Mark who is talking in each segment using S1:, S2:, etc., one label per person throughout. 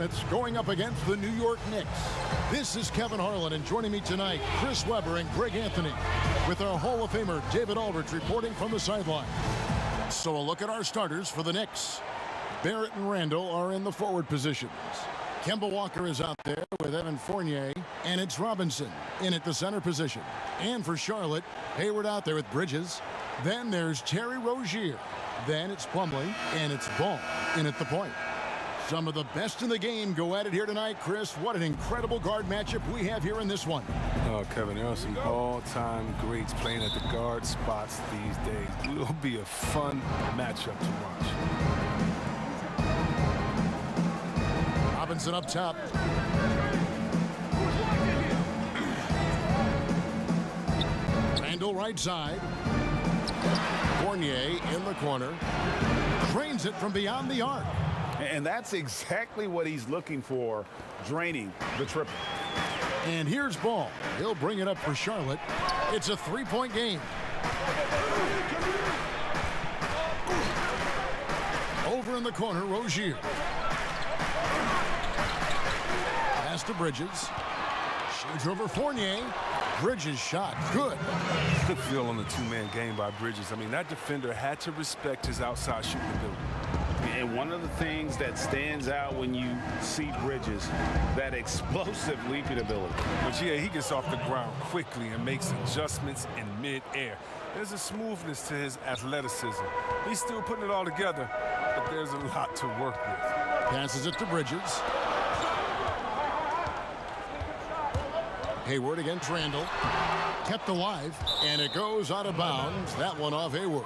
S1: Hornets going up against the New York Knicks. This is Kevin Harlan, and joining me tonight, Chris Webber and Greg Anthony, with our Hall of Famer David Aldridge reporting from the sideline. So a look at our starters for the Knicks. Barrett and Randall are in the forward positions. Kemba Walker is out there with Evan Fournier, and it's Robinson in at the center position. And for Charlotte, Hayward out there with Bridges. Then there's Terry Rozier. Then it's Plumlee, and it's Ball in at the point. Some of the best in the game go at it here tonight, Chris. What an incredible guard matchup we have here in this one.
S2: Oh, Kevin, there are some all-time greats playing at the guard spots these days. It will be a fun matchup to watch.
S1: Robinson up top. Randall right side. Fournier in the corner. Drains it from beyond the arc.
S3: And that's exactly what he's looking for, draining the triple.
S1: And here's Ball. He'll bring it up for Charlotte. It's a three-point game. Over in the corner, Rozier. Pass to Bridges. Shoots over Fournier. Bridges shot. Good.
S2: Good feel on the two-man game by Bridges. I mean, that defender had to respect his outside shooting ability.
S3: And one of the things that stands out when you see Bridges, that explosive leaping ability.
S2: But yeah, he gets off the ground quickly and makes adjustments in mid-air. There's a smoothness to his athleticism. He's still putting it all together, but there's a lot to work with.
S1: Passes it to Bridges. Hayward against Randall. Kept alive, and it goes out of bounds. That one off Hayward.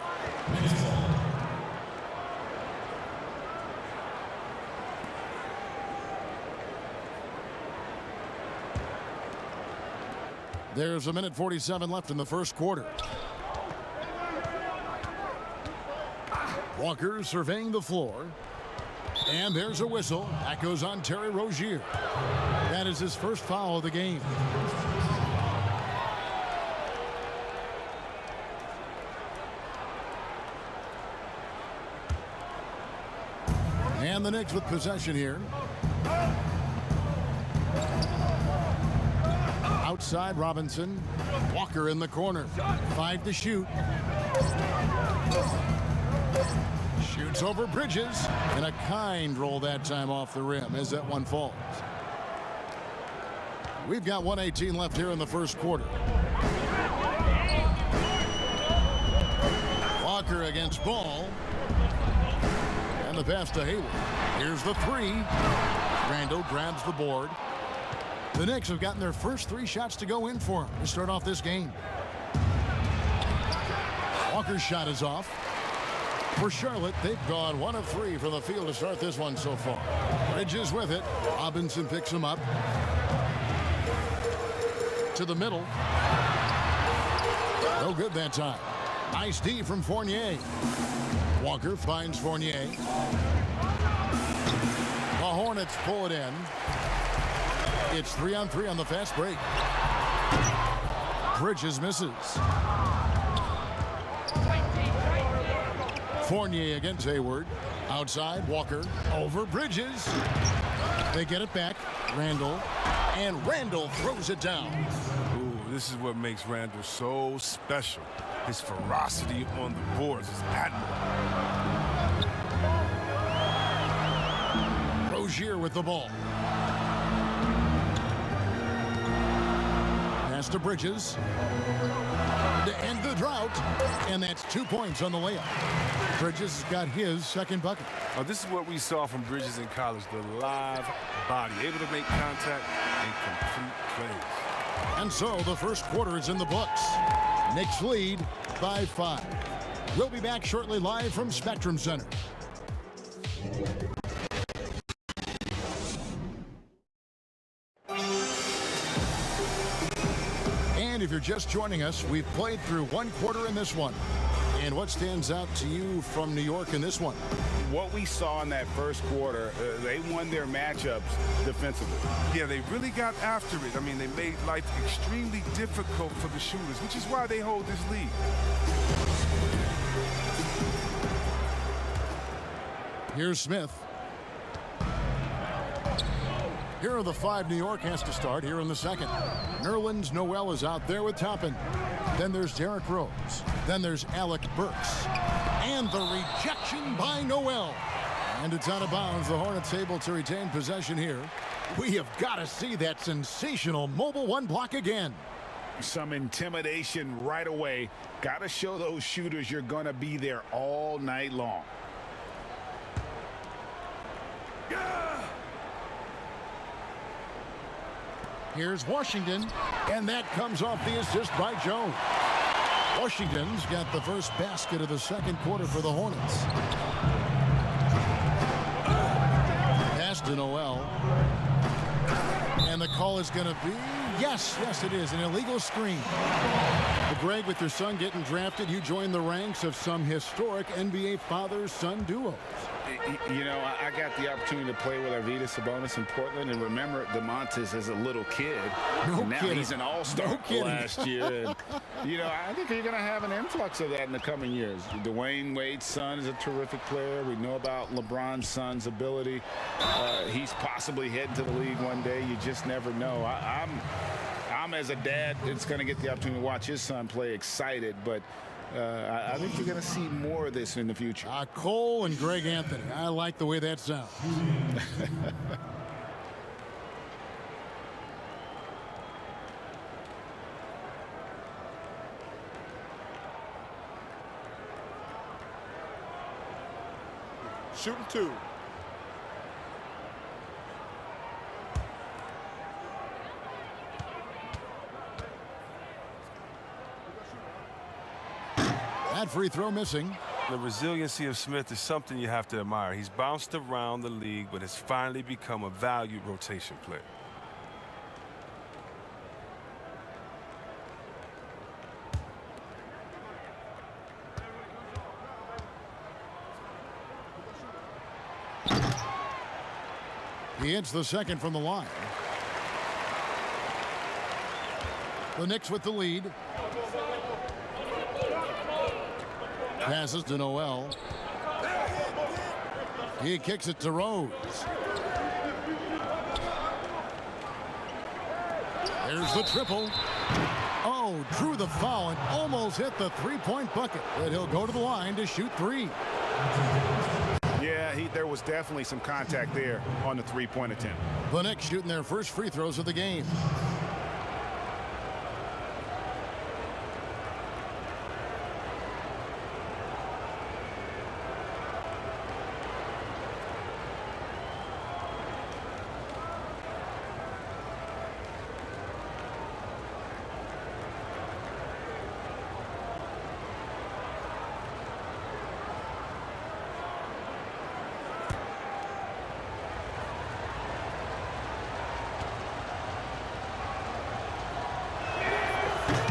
S1: There's a minute 47 left in the first quarter. Walker surveying the floor. And there's a whistle. That goes on Terry Rozier. That is his first foul of the game. And the Knicks with possession here. Outside Robinson. Walker in the corner. 5 to shoot. Shoots over Bridges. And a kind roll that time off the rim as that one falls. We've got 1:18 left here in the first quarter. Walker against Ball. And the pass to Hayward. Here's the three. Randall grabs the board. The Knicks have gotten their first 3 shots to go in for them to start off this game. Walker's shot is off. For Charlotte, they've gone 1 of 3 from the field to start this one so far. Bridges with it. Robinson picks him up. To the middle. No good that time. Nice D from Fournier. Walker finds Fournier. The Hornets pull it in. It's 3-on-3 on the fast break. Bridges misses. Fournier against Hayward. Outside, Walker. Over Bridges. They get it back. Randall. And Randall throws it down.
S2: Ooh, this is what makes Randall so special. His ferocity on the boards is admirable.
S1: Rozier with the ball. Pass to Bridges. To end the drought. And that's 2 points on the layup. Bridges has got his second bucket.
S2: Oh, this is what we saw from Bridges in college. The live body. Able to make contact and complete plays.
S1: And so the first quarter is in the books. Knicks lead by 5. We'll be back shortly live from Spectrum Center. And if you're just joining us, we've played through 1 quarter in this one. And what stands out to you from New York in this one?
S3: What we saw in that first quarter, they won their matchups defensively.
S2: Yeah, they really got after it. I mean, they made life extremely difficult for the shooters, which is why they hold this lead.
S1: Here's Smith. Here are the 5 New York has to start here in the second. Nerlens Noel is out there with Toppin. Then there's Derrick Rose. Then there's Alec Burks. And the rejection by Noel. And it's out of bounds. The Hornets able to retain possession here. We have got to see that sensational mobile 1 block again.
S3: Some intimidation right away. Got to show those shooters you're going to be there all night long.
S1: Here's Washington, and that comes off the assist by Joe. Washington's got the first basket of the second quarter for the Hornets. Pass to Noel. And the call is going to be, yes, it is, an illegal screen. But Greg, with your son getting drafted, you joined the ranks of some historic NBA father-son duos.
S3: You know, I got the opportunity to play with Arvydas Sabonis in Portland, and remember DeMontis as a little kid.
S1: No
S3: now
S1: kidding.
S3: He's an all-star last year. And, you know, I think you're going to have an influx of that in the coming years. Dwayne Wade's son is a terrific player. We know about LeBron's son's ability. He's possibly heading to the league one day. You just never know. I'm as a dad that's going to get the opportunity to watch his son play excited, but I think you're going to see more of this in the future.
S1: Cole and Greg Anthony. I like the way that sounds.
S4: Shooting 2.
S1: That free throw missing.
S2: The resiliency of Smith is something you have to admire. He's bounced around the league, but has finally become a valued rotation player.
S1: He hits the second from the line. The Knicks with the lead. Passes to Noel. He kicks it to Rose. There's the triple. Oh, drew the foul and almost hit the three-point bucket. But he'll go to the line to shoot 3.
S3: Yeah, there was definitely some contact there on the three-point attempt.
S1: The Knicks shooting their first free throws of the game.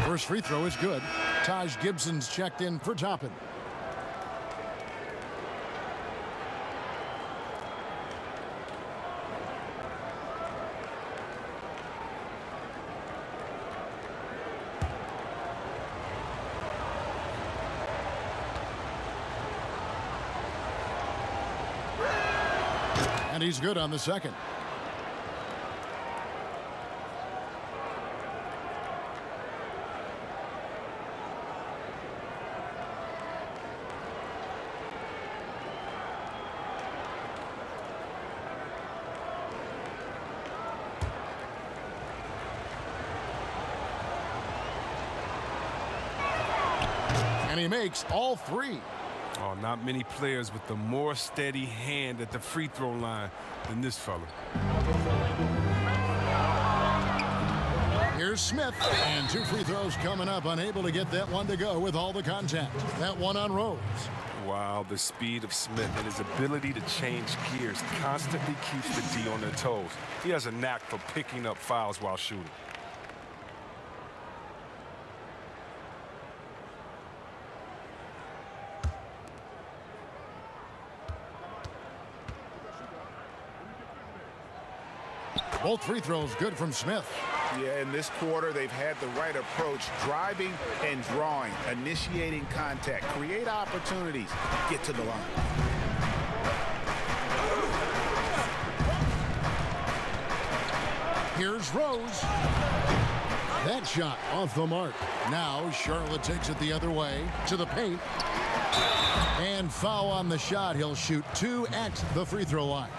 S1: First free throw is good. Taj Gibson's checked in for Toppin. And he's good on the second. And he makes all 3.
S2: Oh, not many players with the more steady hand at the free throw line than this fella.
S1: Here's Smith, and 2 free throws coming up, unable to get that one to go with all the contact. That one on Rose.
S2: Wow, the speed of Smith and his ability to change gears constantly keeps the D on their toes. He has a knack for picking up fouls while shooting.
S1: Both free throws good from Smith.
S3: Yeah, in this quarter, they've had the right approach, driving and drawing, initiating contact, create opportunities, get to the line.
S1: Here's Rose. That shot off the mark. Now Charlotte takes it the other way to the paint. And foul on the shot. He'll shoot 2 at the free throw line.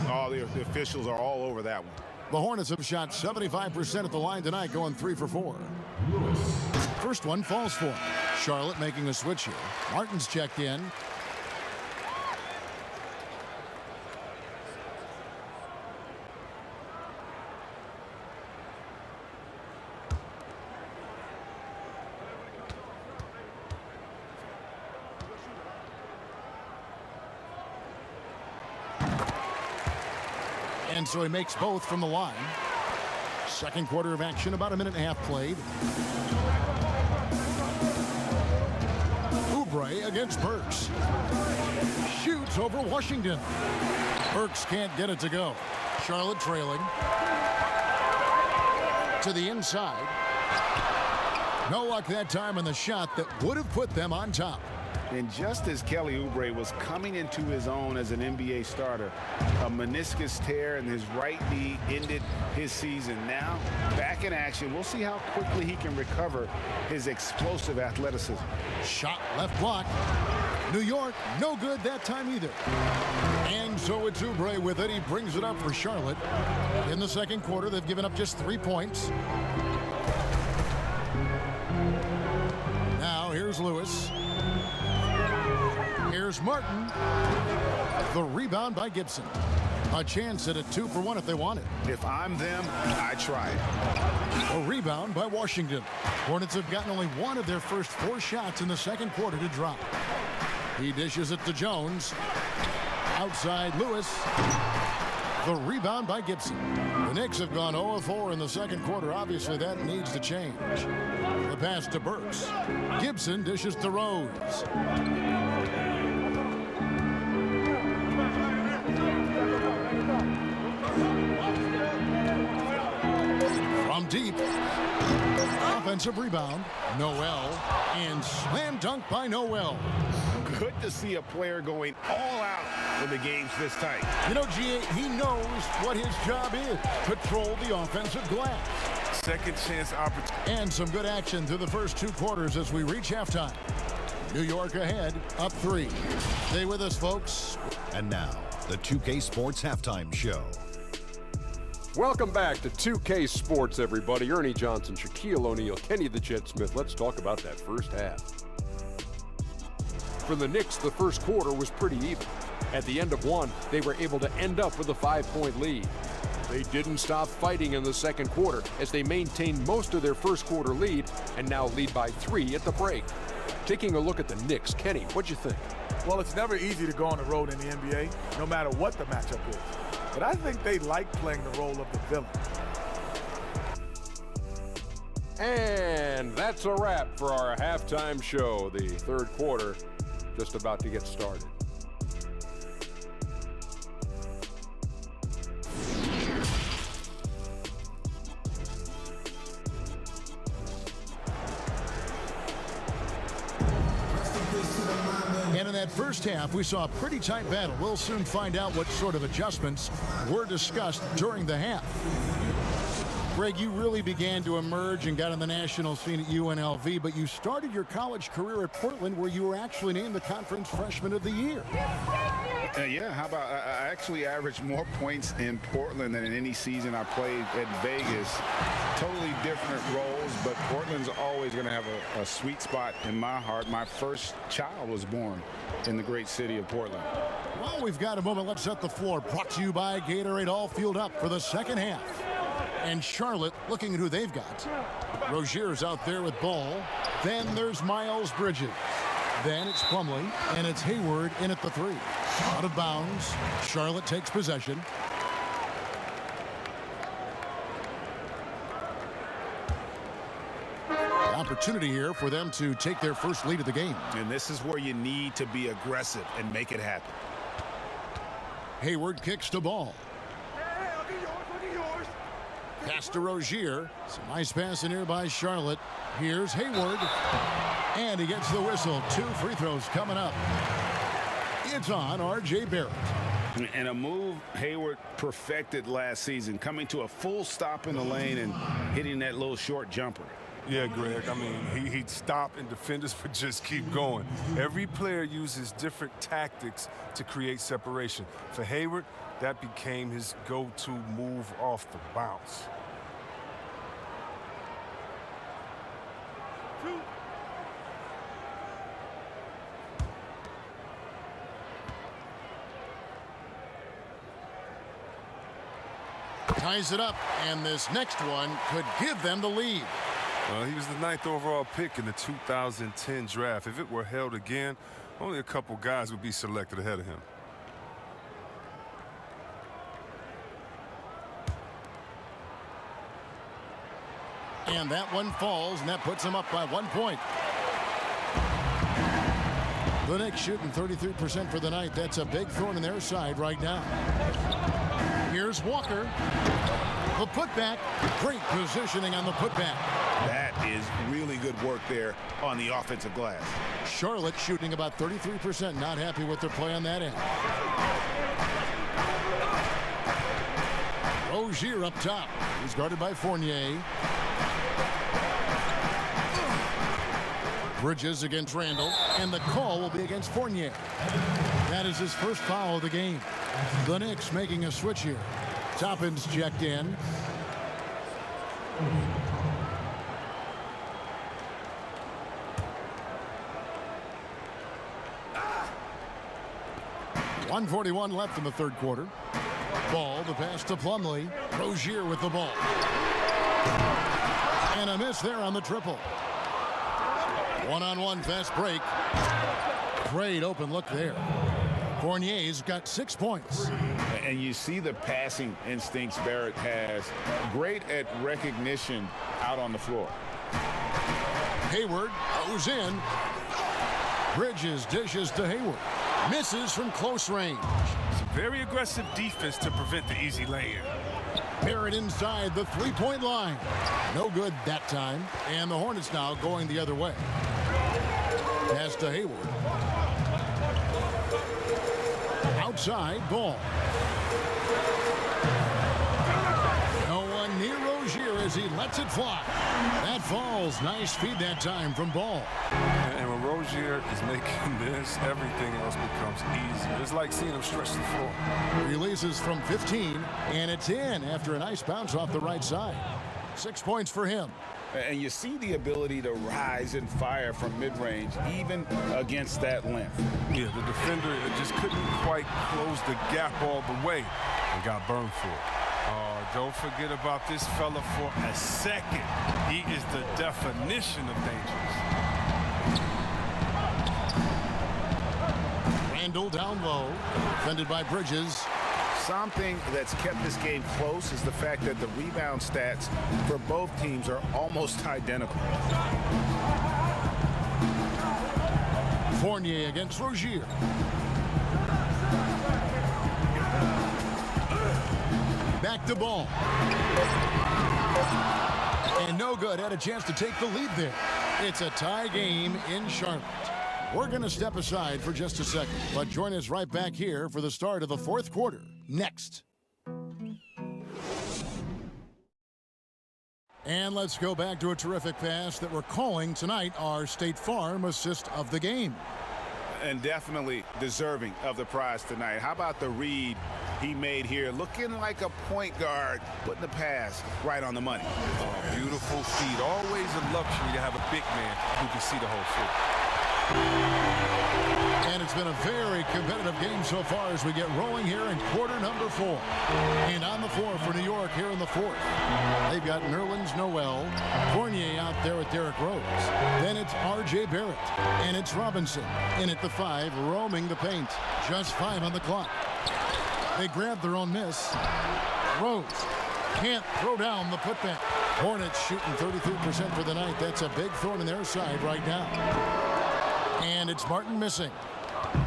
S3: Oh, the officials are all over that one.
S1: The Hornets have shot 75% at the line tonight, going 3 for 4. First one falls for him. Charlotte making a switch here. Martin's checked in. And so he makes both from the line. Second quarter of action, about a minute and a half played. Oubre against Burks. Shoots over Washington. Burks can't get it to go. Charlotte trailing. To the inside. No luck that time on the shot that would have put them on top.
S3: And just as Kelly Oubre was coming into his own as an NBA starter, a meniscus tear in his right knee ended his season. Now, back in action, we'll see how quickly he can recover his explosive athleticism.
S1: Shot left block. New York, no good that time either. And so it's Oubre with it. He brings it up for Charlotte. In the second quarter, they've given up just 3 points. Now, here's Lewis. Here's Martin. The rebound by Gibson. A chance at a 2 for 1 if they want it.
S3: If I'm them, I try it.
S1: A rebound by Washington. Hornets have gotten only 1 of their first 4 shots in the second quarter to drop. He dishes it to Jones. Outside Lewis. The rebound by Gibson. The Knicks have gone 0 of 4 in the second quarter. Obviously, that needs to change. The pass to Burks. Gibson dishes to Rose. From deep. Offensive rebound. Noel. And slam dunk by Noel.
S3: Good to see a player going all out when the game's this tight.
S1: You know, G8, he knows what his job is. Patrol the offensive glass.
S2: Second chance opportunity.
S1: And some good action through the first 2 quarters as we reach halftime. New York ahead, up 3. Stay with us, folks.
S5: And now, the 2K Sports Halftime Show.
S6: Welcome back to 2K Sports, everybody. Ernie Johnson, Shaquille O'Neal, Kenny the Jet Smith. Let's talk about that first half. For the Knicks, the first quarter was pretty even. At the end of one, they were able to end up with a 5-point lead. They didn't stop fighting in the second quarter as they maintained most of their first quarter lead and now lead by 3 at the break. Taking a look at the Knicks, Kenny, what'd you think?
S4: Well, it's never easy to go on the road in the NBA, no matter what the matchup is. But I think they like playing the role of the villain.
S6: And that's a wrap for our halftime show. The third quarter just about to get started.
S1: And in that first half, we saw a pretty tight battle. We'll soon find out what sort of adjustments were discussed during the half. Greg, you really began to emerge and got on the national scene at UNLV, but you started your college career at Portland, where you were actually named the Conference Freshman of the Year.
S3: Yeah, how about I actually averaged more points in Portland than in any season I played at Vegas. Totally different roles, but Portland's always going to have a sweet spot in my heart. My first child was born in the great city of Portland.
S1: Well, we've got a moment. Let's set the floor. Brought to you by Gatorade, all fueled up for the second half. And Charlotte looking at who they've got. Rozier's out there with ball. Then there's Miles Bridges. Then it's Plumlee, and it's Hayward in at the 3. Out of bounds. Charlotte takes possession. Opportunity here for them to take their first lead of the game.
S3: And this is where you need to be aggressive and make it happen.
S1: Hayward kicks to ball. Pass to Rozier. Some nice passing here by Charlotte. Here's Hayward. And he gets the whistle. 2 free throws coming up. It's on R.J. Barrett.
S3: And a move Hayward perfected last season, coming to a full stop in the lane and hitting that little short jumper.
S2: Yeah, Greg, I mean, he'd stop and defenders would just keep going. Every player uses different tactics to create separation. For Hayward, that became his go-to move off the bounce.
S1: Ties it up, and this next one could give them the lead.
S2: He was the 9th overall pick in the 2010 draft. If it were held again, only a couple guys would be selected ahead of him.
S1: And that one falls, and that puts them up by 1 point. The Knicks shooting 33% for the night. That's a big thorn in their side right now. Here's Walker. The putback. Great positioning on the putback.
S7: That is really good work there on the offensive glass.
S1: Charlotte shooting about 33%. Not happy with their play on that end. Rozier up top. He's guarded by Fournier. Bridges against Randall, and the call will be against Fournier. That is his first foul of the game. The Knicks making a switch here. Toppin's checked in. .141 left in the third quarter. Ball, the pass to Plumlee. Rozier with the ball. And a miss there on the triple. One-on-one fast break. Great open look there. Fournier's got 6 points.
S3: And you see the passing instincts Barrett has. Great at recognition out on the floor.
S1: Hayward goes in. Bridges dishes to Hayward. Misses from close range.
S2: Some very aggressive defense to prevent the easy lay-in.
S1: Barrett inside the three-point line. No good that time. And the Hornets now going the other way. Pass to Hayward. Outside, Ball. No one near Rozier as he lets it fly. That falls. Nice feed that time from Ball.
S2: And when Rozier is making this, everything else becomes easier. It's like seeing him stretch the floor.
S1: Releases from 15, and it's in after a nice bounce off the right side. 6 points for him.
S3: And you see the ability to rise and fire from mid-range, even against that length.
S2: Yeah, the defender just couldn't quite close the gap all the way and got burned for it. Don't forget about this fella for a second. He is the definition of dangerous.
S1: Randall down low, defended by Bridges.
S7: Something that's kept this game close is the fact that the rebound stats for both teams are almost identical.
S1: Fournier against Rozier. Back to Ball. And no good. Had a chance to take the lead there. It's a tie game in Charlotte. We're going to step aside for just a second, but join us right back here for the start of the fourth quarter. Next. And let's go back to a terrific pass that we're calling tonight our State Farm assist of the game.
S7: And definitely deserving of the prize tonight. How about the read he made here? Looking like a point guard, putting the pass right on the money.
S2: Oh, beautiful feed. Always a luxury to have a big man who can see the whole floor.
S1: And it's been a very competitive game so far as we get rolling here in quarter number 4. And on the floor for New York here in the fourth. They've got Nerlens Noel, Fournier out there with Derrick Rose. Then it's R.J. Barrett, and it's Robinson in at the 5, roaming the paint. Just 5 on the clock. They grab their own miss. Rose can't throw down the putback. Hornets shooting 33% for the night. That's a big thorn in their side right now. And it's Martin missing.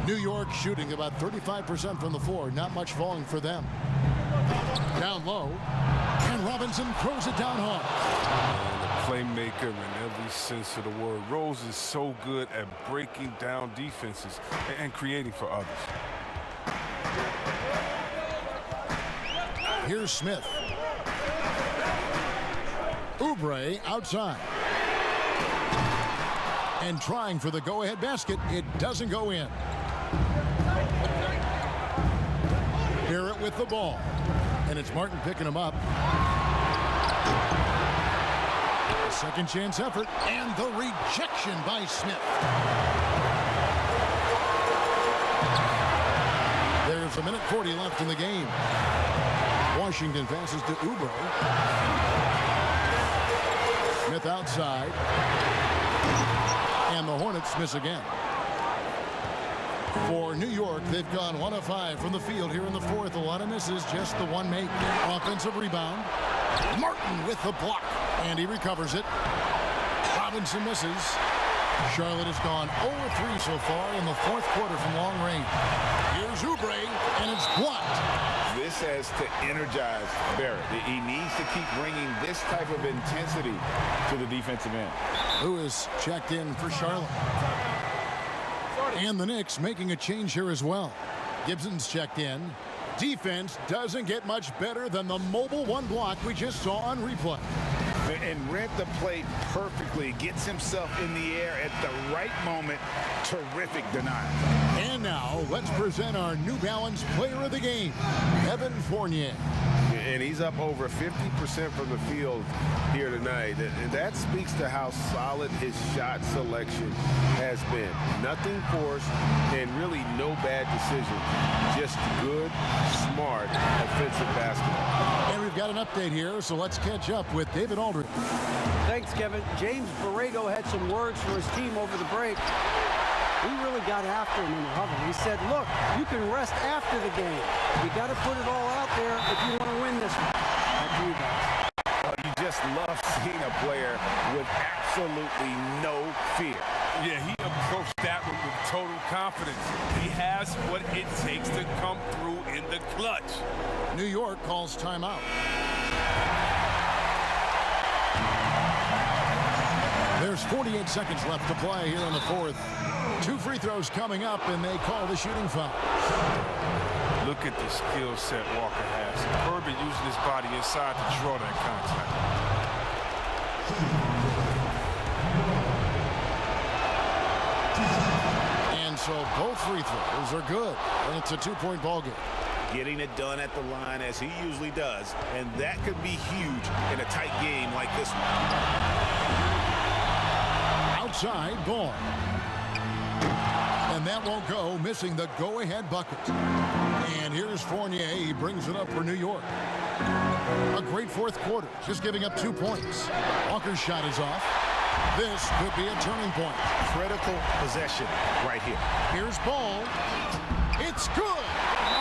S1: New York shooting about 35% from the floor. Not much falling for them. Down low. And Robinson throws it down hard.
S2: And a playmaker in every sense of the word. Rose is so good at breaking down defenses and creating for others.
S1: Here's Smith. Oubre outside. And trying for the go-ahead basket. It doesn't go in. Barrett with the ball. And it's Martin picking him up. A second chance effort. And the rejection by Smith. There's a minute 40 left in the game. Washington passes to Oubre. Smith outside. And the Hornets miss again. For New York, they've gone 1 of 5 from the field here in the fourth. A lot of misses, just the one make. Offensive rebound. Martin with the block. And he recovers it. Robinson misses. Charlotte has gone 0-3 so far in the fourth quarter from long range. Here's Oubre, and it's blocked.
S7: This has to energize Barrett. He needs to keep bringing this type of intensity to the defensive end.
S1: Lewis checked in for Charlotte. And the Knicks making a change here as well. Gibson's checked in. Defense doesn't get much better than the mobile one block we just saw on replay.
S7: And read the play perfectly. Gets himself in the air at the right moment. Terrific denial.
S1: And now let's present our New Balance player of the game, Evan Fournier.
S8: And he's up over 50% from the field here tonight. And that speaks to how solid his shot selection has been. Nothing forced and really no bad decision. Just good, smart, offensive basketball.
S1: And we've got an update here, so let's catch up with David Aldridge.
S9: Thanks, Kevin. James Borrego had some words for his team over the break. We really got after him in the huddle. He said, look, you can rest after the game. You got to put it all out there if you want to win this one. Back to you guys.
S7: You just love seeing a player with absolutely no fear.
S2: Yeah, he approached that one with total confidence. He has what it takes to come through in the clutch.
S1: New York calls timeout. There's 48 seconds left to play here in the fourth. 2 free throws coming up, and they call the shooting foul.
S2: Look at the skill set Walker has. Herbert using his body inside to draw that contact.
S1: And so both free throws are good, and it's a 2-point ball game.
S7: Getting it done at the line as he usually does, and that could be huge in a tight game like this one.
S1: Outside, ball. And that won't go, missing the go-ahead bucket. And here's Fournier. He brings it up for New York. A great fourth quarter, just giving up 2 points. Walker's shot is off. This could be a turning point.
S7: Critical possession right here.
S1: Here's Ball. It's good.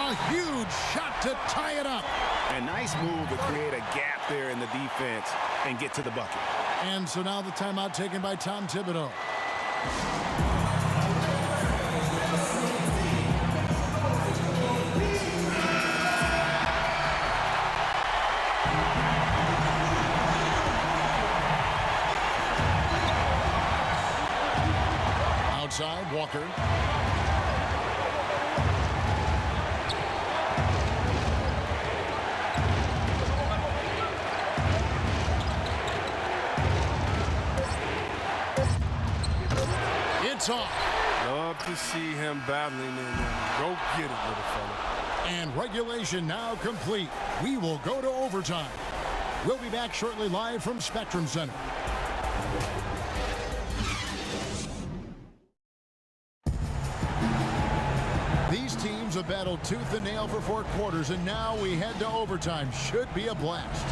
S1: A huge shot to tie it up.
S7: A nice move to create a gap there in the defense and get to the bucket.
S1: And so now the timeout taken by Tom Thibodeau. Outside, Walker. It's off.
S2: Love to see him battling in there. Go get it, little fella.
S1: And regulation now complete. We will go to overtime. We'll be back shortly live from Spectrum Center. These teams have battled tooth and nail for 4 quarters, and now we head to overtime. Should be a blast.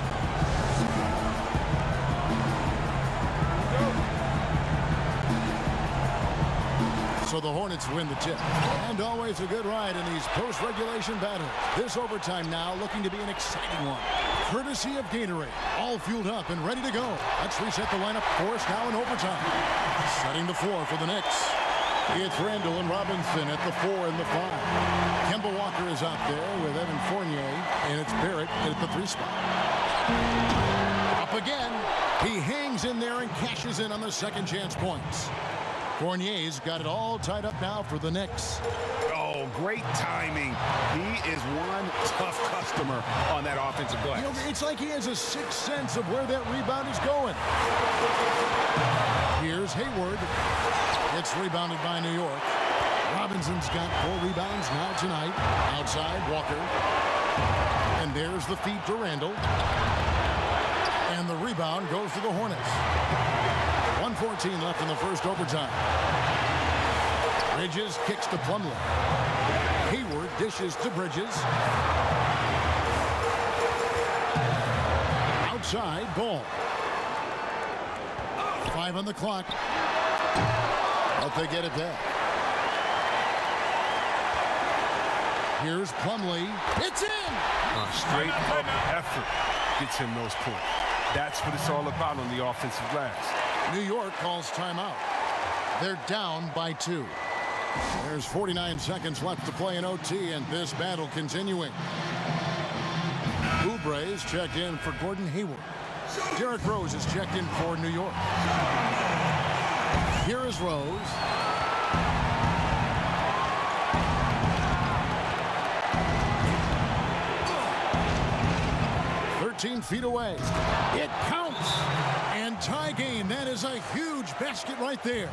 S1: So the Hornets win the tip. And always a good ride in these post-regulation battles. This overtime now looking to be an exciting one. Courtesy of Gatorade. All fueled up and ready to go. Let's reset the lineup for us now in overtime. Setting the floor for the Knicks. It's Randall and Robinson at the 4 and the 5. Kemba Walker is out there with Evan Fournier, and it's Barrett at the 3 spot. Up again. He hangs in there and cashes in on the second chance points. Fournier's got it all tied up now for the Knicks.
S7: Oh, Oh, great timing. He is one tough customer on that offensive glass.
S1: You know, it's like he has a sixth sense of where that rebound is going. Here's Hayward. It's rebounded by New York. Robinson's got 4 rebounds now tonight. Outside, Walker. And there's the feed to Randall. And the rebound goes to the Hornets. 1:14 left in the first overtime. Bridges kicks to Plumlee. Hayward dishes to Bridges. Outside, ball. 5 on the clock. But they get it back. Here's Plumlee. It's in!
S2: Straight up effort gets him those points. That's what it's all about on the offensive glass.
S1: New York calls timeout. They're down by 2. There's 49 seconds left to play in OT, and this battle continuing. Oubre's checked in for Gordon Hayward. Derrick Rose is checked in for New York. Here is Rose. Feet away. It counts. And tie game. That is a huge basket right there.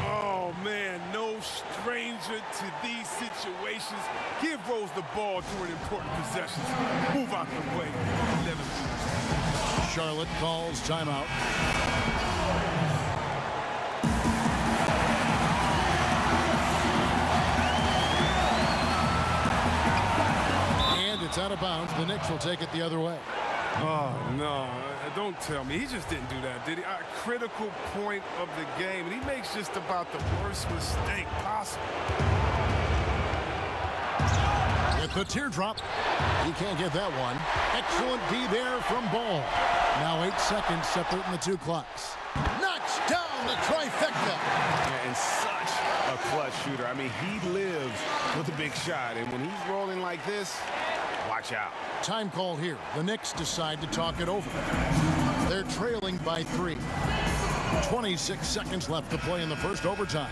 S2: Oh, man, no stranger to these situations. Give Rose the ball during important possessions. Move out the way. Let him do it.
S1: Charlotte calls timeout. And it's out of bounds. The Knicks will take it the other way.
S2: Oh, no, don't tell me. He just didn't do that, did he? A critical point of the game, and he makes just about the worst mistake possible.
S1: With the teardrop, he can't get that one. Excellent D there from Ball. Now 8 seconds separating the 2 clocks. Knocks down the trifecta.
S7: Yeah, and such a clutch shooter. I mean, he lives with a big shot, and when he's rolling like this, watch out.
S1: Time call here. The Knicks decide to talk it over. They're trailing by 3. 26 seconds left to play in the first overtime.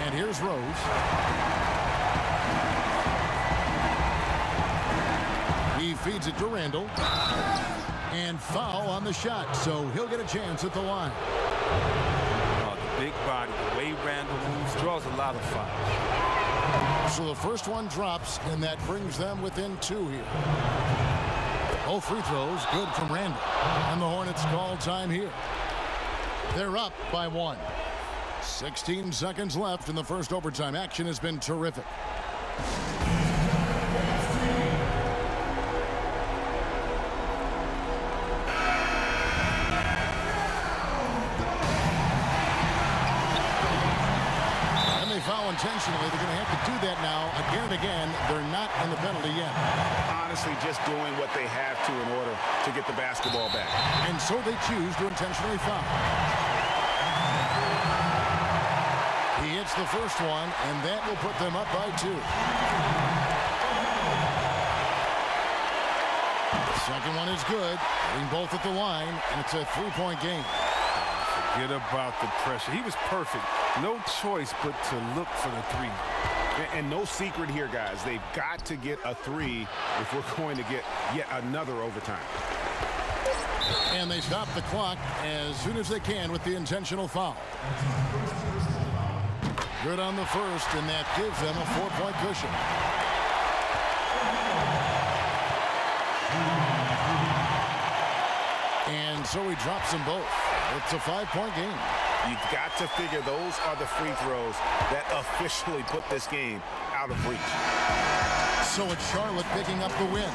S1: And here's Rose. He feeds it to Randall. And foul on the shot, so he'll get a chance at the line.
S2: Big body, the way Randall moves, draws a lot of fouls.
S1: So the first one drops, and that brings them within 2 here. Both free throws good from Randall. And the Hornets call time here. They're up by 1. 16 seconds left in the first overtime. Action has been terrific. Foul intentionally. They're going to have to do that now again and again. They're not in the penalty yet.
S7: Honestly, just doing what they have to in order to get the basketball back.
S1: And so they choose to intentionally foul. He hits the first one, and that will put them up by 2. The second one is good. Getting both at the line, and it's a 3-point game.
S2: Forget about the pressure. He was perfect. No choice but to look for the 3.
S7: And no secret here, guys. They've got to get a 3 if we're going to get yet another overtime.
S1: And they stop the clock as soon as they can with the intentional foul. Good on the first, and that gives them a 4-point cushion. And so he drops them both. It's a 5-point game.
S7: You've got to figure those are the free throws that officially put this game out of reach.
S1: So it's Charlotte picking up the win.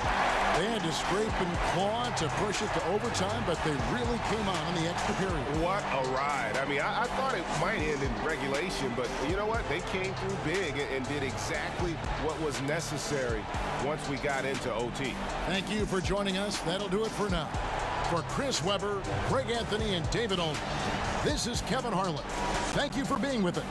S1: They had to scrape and claw to push it to overtime, but they really came on in the extra period.
S7: What a ride. I mean, I thought it might end in regulation, but you know what? They came through big and did exactly what was necessary once we got into OT.
S1: Thank you for joining us. That'll do it for now. For Chris Webber, Greg Anthony, and David Olden, this is Kevin Harlan. Thank you for being with us.